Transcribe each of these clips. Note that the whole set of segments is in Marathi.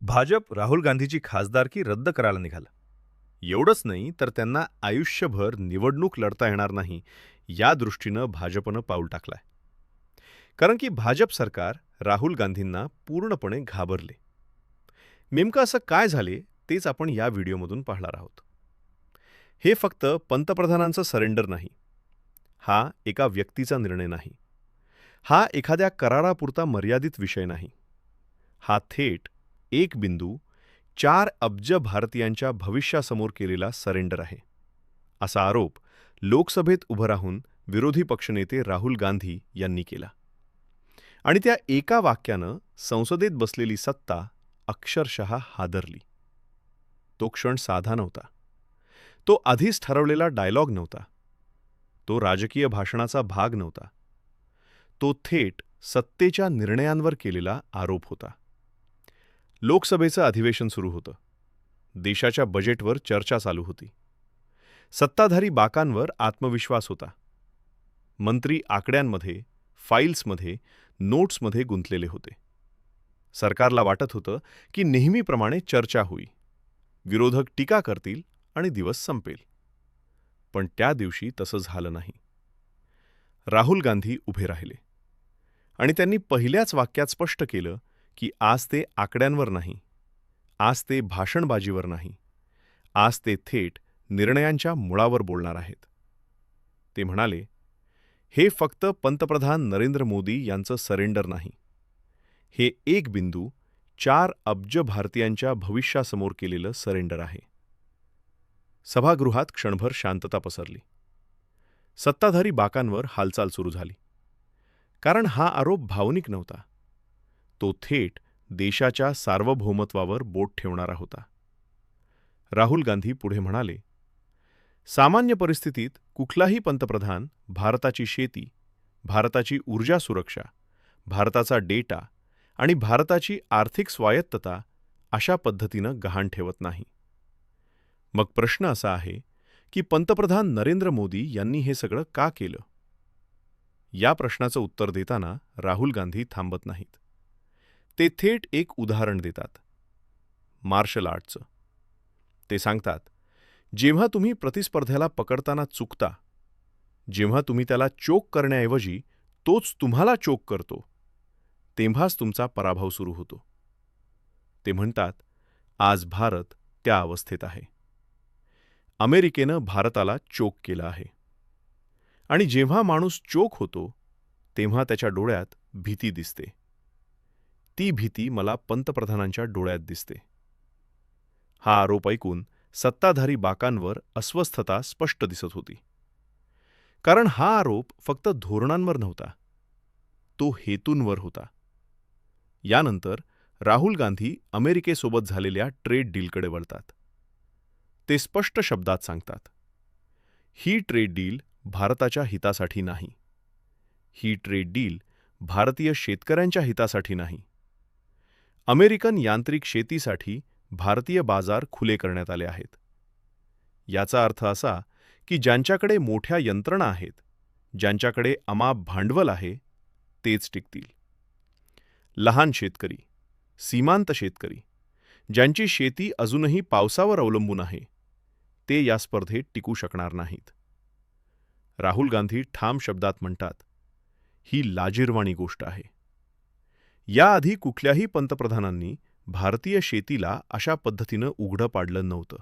भाजप राहुल गांधीची खासदारकी रद्द करायला निघालं. एवढंच नाही तर त्यांना आयुष्यभर निवडणूक लढता येणार नाही या दृष्टीनं भाजपनं पाऊल टाकलंय. कारण की भाजप सरकार राहुल गांधींना पूर्णपणे घाबरले. नेमकं असं काय झाले तेच आपण या व्हिडिओमधून पाहणार आहोत. हे फक्त पंतप्रधानांचं सरेंडर नाही. हा एका व्यक्तीचा निर्णय नाही. हा एखाद्या करारापुरता मर्यादित विषय नाही. हा थेट एक बिंदू 4 अब्ज भारतीयांच्या भविष्यासमोर केलेला सरेंडर आहे, असा आरोप लोकसभेत उभं राहून विरोधी पक्षनेते राहुल गांधी यांनी केला. आणि त्या एका वाक्यानं संसदेत बसलेली सत्ता अक्षरशः हादरली. तो क्षण साधा नव्हता. तो आधीच ठरवलेला डायलॉग नव्हता. तो राजकीय भाषणाचा भाग नव्हता. तो थेट सत्तेच्या निर्णयांवर केलेला आरोप होता. लोकसभेचं अधिवेशन सुरू होतं. देशाच्या बजेटवर चर्चा चालू होती. सत्ताधारी बाकांवर आत्मविश्वास होता. मंत्री आकड्यांमध्ये, फाईल्समध्ये, नोट्समध्ये गुंतलेले होते. सरकारला वाटत होतं की नेहमीप्रमाणे चर्चा होईल, विरोधक टीका करतील आणि दिवस संपेल. पण त्या दिवशी तसं झालं नाही. राहुल गांधी उभे राहिले आणि त्यांनी पहिल्याच वाक्यात स्पष्ट केलं की आज ते आकड्यांवर नाही, आज ते भाषणबाजीवर नाही, आज ते थेट निर्णयांच्या मुळावर बोलणार आहेत. ते म्हणाले, हे फक्त पंतप्रधान नरेंद्र मोदी यांचं सरेंडर नाही. हे एक बिंदू 4 अब्ज भारतीयांच्या भविष्यासमोर केलेलं सरेंडर आहे. सभागृहात क्षणभर शांतता पसरली. सत्ताधारी बाकांवर हालचाल सुरू झाली. कारण हा आरोप भावनिक नव्हता. तो थेट देशाच्या सार्वभौमत्वावर बोट ठेवणारा होता. राहुल गांधी पुढे म्हणाले, सामान्य परिस्थितीत कुठलाही पंतप्रधान भारताची शेती, भारताची ऊर्जा सुरक्षा, भारताचा डेटा आणि भारताची आर्थिक स्वायत्तता अशा पद्धतीनं गहाण ठेवत नाही. मग प्रश्न असा आहे की पंतप्रधान नरेंद्र मोदी यांनी हे सगळं का केलं? या प्रश्नाचं उत्तर देताना राहुल गांधी थांबत नाहीत. ते थेट एक उदाहरण देतात, मार्शल आर्टचं. ते सांगतात, जेव्हा तुम्ही प्रतिस्पर्ध्याला पकडताना चुकता, जेव्हा तुम्ही त्याला चोक करण्याऐवजी तोच तुम्हाला चोक करतो, तेव्हाच तुमचा पराभव सुरू होतो. ते म्हणतात, आज भारत त्या अवस्थेत आहे. अमेरिकेनं भारताला चोक केलं आहे. आणि जेव्हा माणूस चोक होतो तेव्हा त्याच्या डोळ्यात भीती दिसते. ती भीती मला पंतप्रधानांच्या डोळ्यात दिसते. हा आरोप ऐकून सत्ताधारी बाकांवर अस्वस्थता स्पष्ट दिसत होती. कारण हा आरोप फक्त धोरणांवर नव्हता, तो हेतूंवर होता. यानंतर राहुल गांधी अमेरिकेसोबत झालेल्या ट्रेड डीलकडे वळतात. ते स्पष्ट शब्दात सांगतात, ही ट्रेड डील भारताच्या हितासाठी नाही. ही ट्रेड डील भारतीय शेतकऱ्यांच्या हितासाठी नाही. अमेरिकन यांत्रिक शेतीसाठी भारतीय बाजार खुले करण्यात आले आहेत. याचा अर्थ असा की ज्यांच्याकडे मोठ्या यंत्रणा आहेत, ज्यांच्याकडे अमाप भांडवल आहे, तेच टिकतील. लहान शेतकरी, सीमांत शेतकरी, ज्यांची शेती अजूनही पावसावर अवलंबून आहे, ते या स्पर्धेत टिकू शकणार नाहीत. राहुल गांधी ठाम शब्दात म्हणतात, ही लाजिरवाणी गोष्ट आहे. याआधी कुठल्याही पंतप्रधानांनी भारतीय शेतीला अशा पद्धतीनं उघडं पाडलं नव्हतं.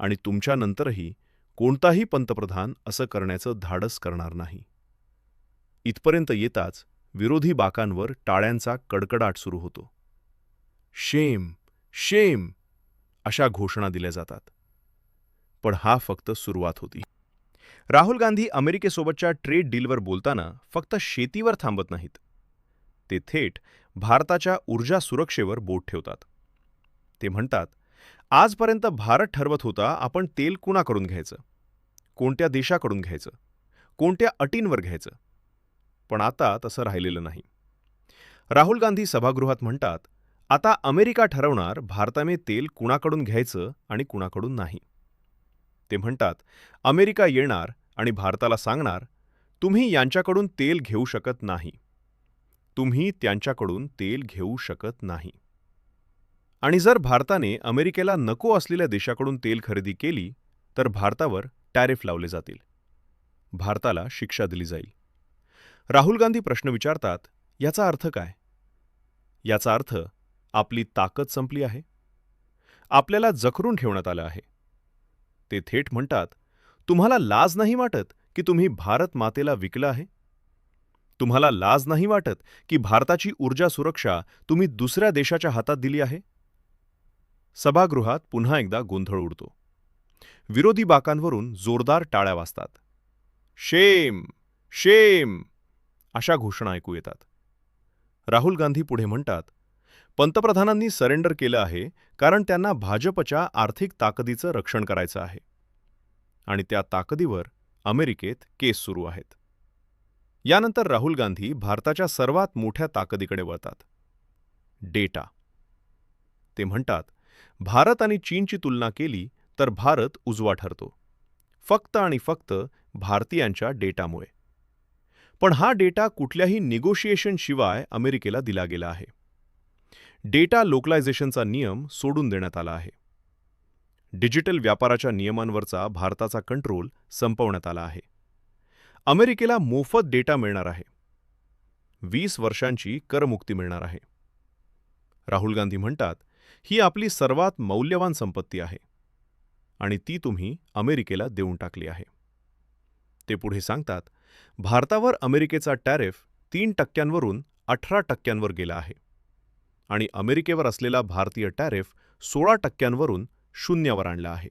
आणि तुमच्यानंतरही कोणताही पंतप्रधान असं करण्याचं धाडस करणार नाही. इथपर्यंत येताच विरोधी बाकांवर टाळ्यांचा कडकडाट सुरू होतो. शेम, शेम अशा घोषणा दिल्या जातात. पण हा फक्त सुरुवात होती. राहुल गांधी अमेरिकेसोबतच्या ट्रेड डीलवर बोलताना फक्त शेतीवर थांबत नाहीत. ते थेट भारताच्या ऊर्जा सुरक्षेवर बोट ठेवतात. ते म्हणतात, आजपर्यंत भारत ठरवत होता आपण तेल कुणाकडून घ्यायचं, कोणत्या देशाकडून घ्यायचं, कोणत्या अटींवर घ्यायचं. पण आता तसं राहिलेलं नाही. राहुल गांधी सभागृहात म्हणतात, आता अमेरिका ठरवणार भारताने तेल कुणाकडून घ्यायचं आणि कुणाकडून नाही. ते म्हणतात, अमेरिका येणार आणि भारताला सांगणार, तुम्ही यांच्याकडून तेल घेऊ शकत नाही. तुम्ही त्यांच्याकडून तेल घेऊ शकत नाही. आणि जर भारताने अमेरिकेला नको असलेल्या देशाकडून तेल खरेदी केली तर भारतावर टॅरिफ लावले जातील. भारताला शिक्षा दिली जाईल. राहुल गांधी प्रश्न विचारतात, याचा अर्थ काय? याचा अर्थ आपली ताकद संपली आहे. आपल्याला जखरून ठेवण्यात आलं आहे. ते थेट म्हणतात, तुम्हाला लाज नाही वाटत की तुम्ही भारत मातेला विकलं आहे? तुम्हाला लाज नाही वाटत की भारताची ऊर्जा सुरक्षा तुम्ही दुसऱ्या देशाच्या हातात दिली आहे? सभागृहात पुन्हा एकदा गोंधळ उडतो. विरोधी बाकांवरून जोरदार टाळ्या वाजतात. शेम, शेम अशा घोषणा ऐकू येतात. राहुल गांधी पुढे म्हणतात, पंतप्रधानांनी सरेंडर केलं आहे कारण त्यांना भाजपच्या आर्थिक ताकदीचं रक्षण करायचं आहे आणि त्या ताकदीवर अमेरिकेत केस सुरू आहेत. यानंतर राहुल गांधी भारताच्या सर्वात मोठ्या ताकदीकडे वळतात, डेटा. ते म्हणतात, भारत आणि चीनची तुलना केली तर भारत उजवा ठरतो, फक्त आणि फक्त भारतीयांच्या डेटामुळे. पण हा डेटा कुठल्याही निगोशिएशनशिवाय अमेरिकेला दिला गेला आहे. डेटा लोकलायझेशनचा नियम सोडून देण्यात आला आहे. डिजिटल व्यापाराच्या नियमांवरचा भारताचा कंट्रोल संपवण्यात आला आहे. अमेरिकेला मोफत डेटा मिळणार आहे. 20 वर्षांची करमुक्ती मिळणार आहे. राहुल गांधी म्हणतात, ही आपली सर्वात मौल्यवान संपत्ती आहे आणि ती तुम्ही अमेरिकेला देऊन टाकली आहे. ते पुढे सांगतात, भारतावर अमेरिकेचा टॅरिफ 3% 18% गेला आहे आणि अमेरिकेवर असलेला भारतीय टॅरिफ 16% 0 आणला आहे.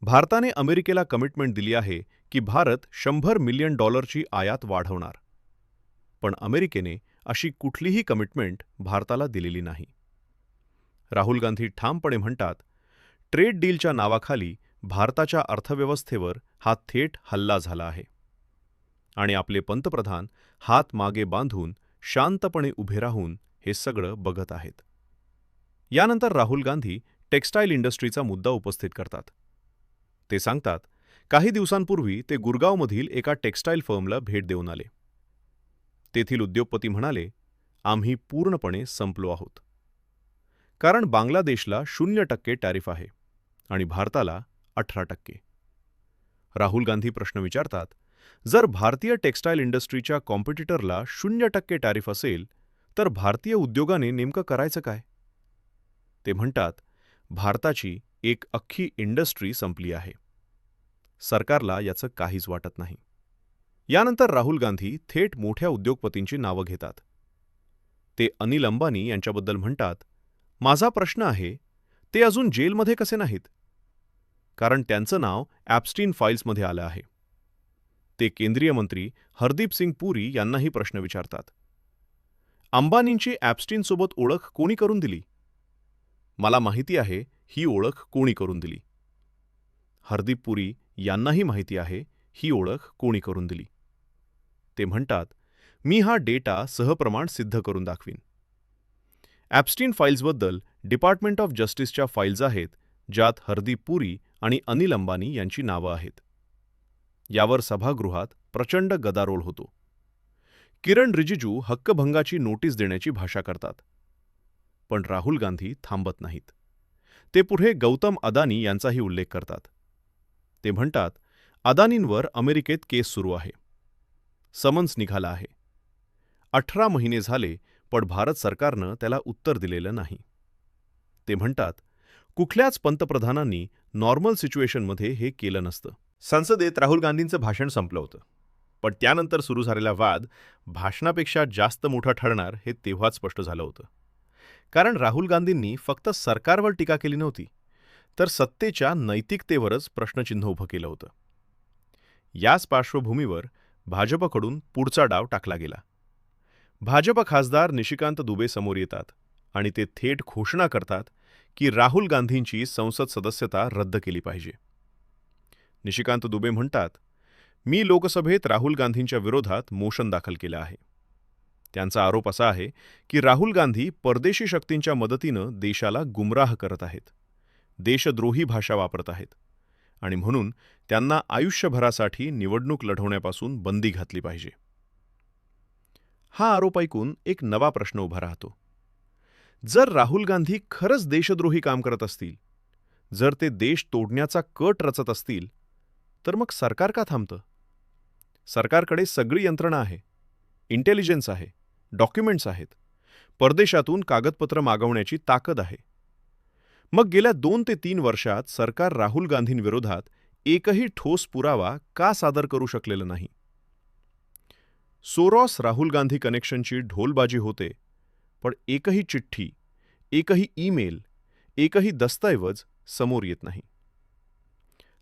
भारताने अमेरिकेला कमिटमेंट दिली आहे की भारत $100 मिलियन आयात वाढवणार. पण अमेरिकेने अशी कुठलीही कमिटमेंट भारताला दिलेली नाही. राहुल गांधी ठामपणे म्हणतात, ट्रेड डीलच्या नावाखाली भारताच्या अर्थव्यवस्थेवर हा थेट हल्ला झाला आहे आणि आपले पंतप्रधान हात मागे बांधून शांतपणे उभे राहून हे सगळं बघत आहेत. यानंतर राहुल गांधी टेक्स्टाईल इंडस्ट्रीचा मुद्दा उपस्थित करतात. ते सांगतात, काही दिवसांपूर्वी ते गुरगावमधील एका टेक्स्टाईल फर्मला भेट देऊन आले. तेथील उद्योगपती म्हणाले, आम्ही पूर्णपणे संपलो आहोत. कारण बांगलादेशला 0% टॅरिफ आहे आणि भारताला 18%. राहुल गांधी प्रश्न विचारतात, जर भारतीय टेक्स्टाईल इंडस्ट्रीच्या कॉम्पिटिटरला 0% टॅरिफ असेल तर भारतीय उद्योगाने नेमकं करायचं काय? ते म्हणतात, भारताची एक अख्खी इंडस्ट्री संपली आहे. सरकारला याचं काहीच वाटत नाही. यानंतर राहुल गांधी थेट मोठ्या उद्योगपतींची नावं घेतात. ते अनिल अंबानी यांच्याबद्दल म्हणतात, माझा प्रश्न आहे, ते अजून जेलमध्ये कसे नाहीत? कारण त्यांचं नाव ॲप्स्टीन फाईल्समध्ये आलं आहे. ते केंद्रीय मंत्री हरदीप सिंग पुरी यांनाही प्रश्न विचारतात. अंबानींची ॲप्स्टीनसोबत ओळख कोणी करून दिली? मला माहिती आहे ही ओळख कोणी करून दिली. हरदीप पुरी यांनाही माहिती आहे ही ओळख कोणी करून दिली. ते म्हणतात, मी हा डेटा सहप्रमाण सिद्ध करून दाखवीन. ॲप्स्टीन फाईल्सबद्दल डिपार्टमेंट ऑफ जस्टिसच्या फाईल्स आहेत, ज्यात हरदीप पुरी आणि अनिल अंबानी यांची नावं आहेत. यावर सभागृहात प्रचंड गदारोळ होतो. किरण रिजिजू हक्कभंगाची नोटीस देण्याची भाषा करतात. पण राहुल गांधी थांबत नाहीत. ते पुढे गौतम अदानी यांचाही उल्लेख करतात. ते म्हणतात, अदानींवर अमेरिकेत केस सुरू आहे. समन्स निघाला आहे. 18 महिने झाले पण भारत सरकारनं त्याला उत्तर दिलेलं नाही. ते म्हणतात, कुठल्याच पंतप्रधानांनी नॉर्मल सिच्युएशनमध्ये हे केलं नसतं. संसदेत राहुल गांधींचं भाषण संपलं होतं. पण त्यानंतर सुरू झालेला वाद भाषणापेक्षा जास्त मोठा ठरणार हे तेव्हाच स्पष्ट झालं होतं. कारण राहुल गांधींनी फक्त सरकारवर टीका केली नव्हती, तर सत्तेच्या नैतिकतेवरच प्रश्नचिन्ह उभं केलं होतं. याच पार्श्वभूमीवर भाजपकडून पुढचा डाव टाकला गेला. भाजप खासदार निशिकांत दुबे समोर येतात आणि ते थेट घोषणा करतात की राहुल गांधींची संसद सदस्यता रद्द केली पाहिजे. निशिकांत दुबे म्हणतात, मी लोकसभेत राहुल गांधींच्या विरोधात मोशन दाखल केलं आहे. त्यांचा आरोप असा आहे की राहुल गांधी परदेशी शक्तींच्या मदतीनं देशाला गुमराह करत आहेत, देशद्रोही भाषा वापरत आहेत आणि म्हणून त्यांना आयुष्यभरासाठी निवडणूक लढवण्यापासून बंदी घातली पाहिजे. हा आरोप ऐकून एक नवा प्रश्न उभा राहतो. जर राहुल गांधी खरंच देशद्रोही काम करत असतील, जर ते देश तोडण्याचा कट रचत असतील, तर मग सरकार का थांबतं? सरकारकडे सगळी यंत्रणा आहे, इंटेलिजन्स आहे, डॉक्युमेंट्स आहेत, परदेशातून कागदपत्र मागवण्याची ताकद आहे. मग गेल्या 2 ते 3 वर्षात सरकार राहुल गांधींविरोधात एकही ठोस पुरावा का सादर करू शकलेलं नाही? सोरॉस राहुल गांधी कनेक्शनची ढोलबाजी होते, पण एकही चिठ्ठी, एकही ईमेल, एकही दस्तऐवज समोर येत नाही.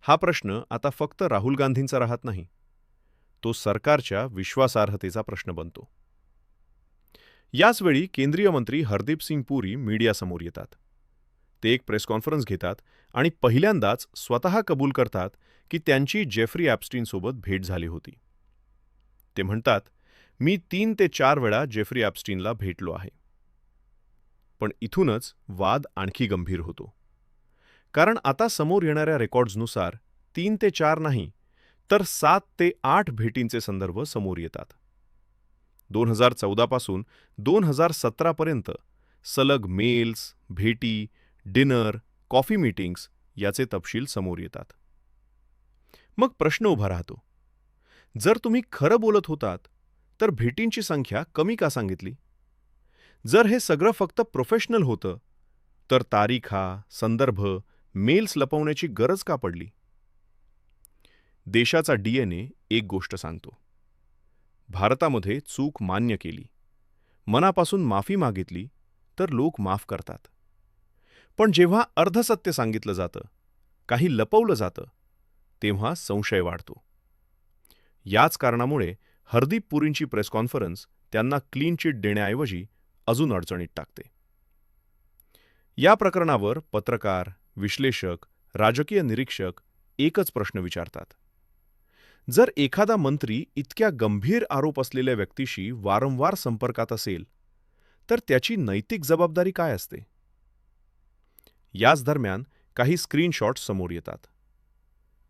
हा प्रश्न आता फक्त राहुल गांधींचा राहत नाही, तो सरकारच्या विश्वासार्हतेचा प्रश्न बनतो. याचवेळी केंद्रीय मंत्री हरदीप सिंग पुरी मीडियासमोर येतात. ते एक प्रेस कॉन्फरन्स घेतात आणि पहिल्यांदाच स्वतः कबूल करतात की त्यांची जेफ्री ॲप्स्टीनसोबत भेट झाली होती. ते म्हणतात, मी 3 ते 4 वेळा जेफ्री ॲप्स्टीनला भेटलो आहे. पण इथूनच वाद आणखी गंभीर होतो. कारण आता समोर येणाऱ्या रेकॉर्ड्सनुसार 3 ते 4 नाही, तर 7 ते 8 भेटींचे संदर्भ समोर येतात. 2014 पासून 2017 पर्यंत सलग मेल्स, भेटी, डिनर, कॉफी मीटिंग्स याचे तपशील समोर येतात. मग प्रश्न उभा राहतो, जर तुम्ही खरं बोलत होतात, तर भेटींची संख्या कमी का सांगितली? जर हे सगळं फक्त प्रोफेशनल होतं, तर तारीखा, संदर्भ, मेल्स लपवण्याची गरज का पडली? देशाचा DNA एक गोष्ट सांगतो. भारतामध्ये चूक मान्य केली, मनापासून माफी मागितली, तर लोक माफ करतात. पण जेव्हा अर्धसत्य सांगितलं जातं, काही लपवलं जातं, तेव्हा संशय वाढतो. याच कारणामुळे हरदीप पुरींची प्रेस कॉन्फरन्स त्यांना क्लीन चिट देण्याऐवजी अजून अडचणीत टाकते. या प्रकरणावर पत्रकार, विश्लेषक, राजकीय निरीक्षक एकच प्रश्न विचारतात. जर एखादा मंत्री इतक्या गंभीर आरोप असलेल्या व्यक्तीशी वारंवार संपर्कात असेल, तर त्याची नैतिक जबाबदारी काय असते? याच दरम्यान काही स्क्रीनशॉट्स समोर येतात.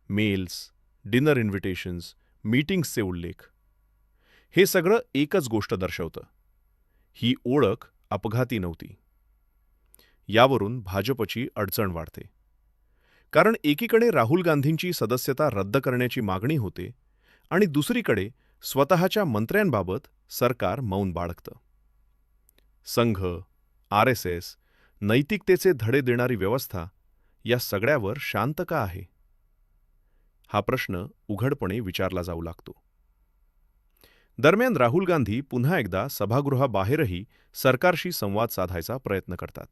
मेल्स, डिनर इन्व्हिटेशन्स, मीटिंग्सचे उल्लेख. हे सगळं एकच गोष्ट दर्शवतं. ही ओळख अपघाती नव्हती. यावरून भाजपची अडचण वाढते. कारण एकीकडे राहुल गांधींची सदस्यता रद्द करण्याची मागणी होते आणि दुसरीकडे स्वतःच्या मंत्र्यांबाबत सरकार मौन बाळगतं. संघ, RSS, नैतिकतेचे धडे देणारी व्यवस्था या सगळ्यावर शांत का आहे? हा प्रश्न उघडपणे विचारला जाऊ लागतो. दरम्यान राहुल गांधी पुन्हा एकदा सभागृहाबाहेरही सरकारशी संवाद साधायचा प्रयत्न करतात.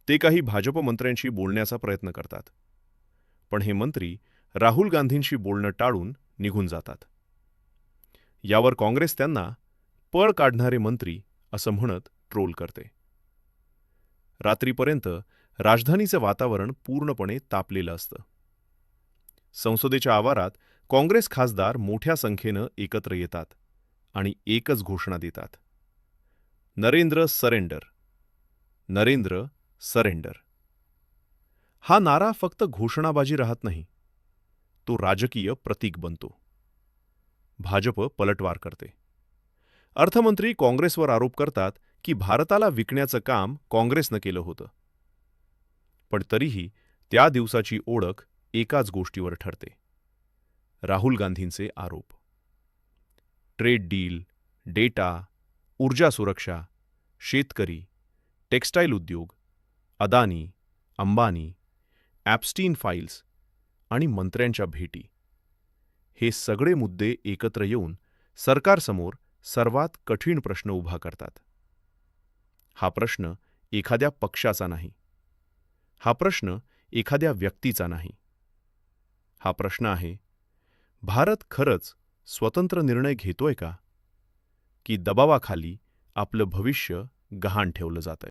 ते काही भाजप मंत्र्यांशी बोलण्याचा प्रयत्न करतात. पण हे मंत्री राहुल गांधींशी बोलणं टाळून निघून जातात. यावर काँग्रेस त्यांना पळ काढणारे मंत्री असं म्हणत ट्रोल करते. रात्रीपर्यंत राजधानीचं वातावरण पूर्णपणे तापलेलं असतं. संसदेच्या आवारात काँग्रेस खासदार मोठ्या संख्येनं एकत्र येतात आणि एकच घोषणा देतात, नरेंद्र सरेंडर, नरेंद्र सरेंडर. हा नारा फक्त घोषणाबाजी राहत नाही, तो राजकीय प्रतीक बनतो. भाजप पलटवार करते. अर्थमंत्री काँग्रेसवर आरोप करतात की भारताला विकण्याचं काम काँग्रेसनं केलं होतं. पण तरीही त्या दिवसाची ओळख एकाच गोष्टीवर ठरते, राहुल गांधींचे आरोप. ट्रेड डील, डेटा, ऊर्जा सुरक्षा, शेतकरी, टेक्स्टाईल उद्योग, अदानी, अंबानी, ॲप्स्टीन फाईल्स आणि मंत्र्यांच्या भेटी. हे सगळे मुद्दे एकत्र येऊन सरकारसमोर सर्वात कठीण प्रश्न उभा करतात. हा प्रश्न एखाद्या पक्षाचा नाही. हा प्रश्न एखाद्या व्यक्तीचा नाही. हा प्रश्न आहे, भारत खरंच स्वतंत्र निर्णय घेतोय का? की दबावाखाली आपलं भविष्य गहाण ठेवलं जातंय?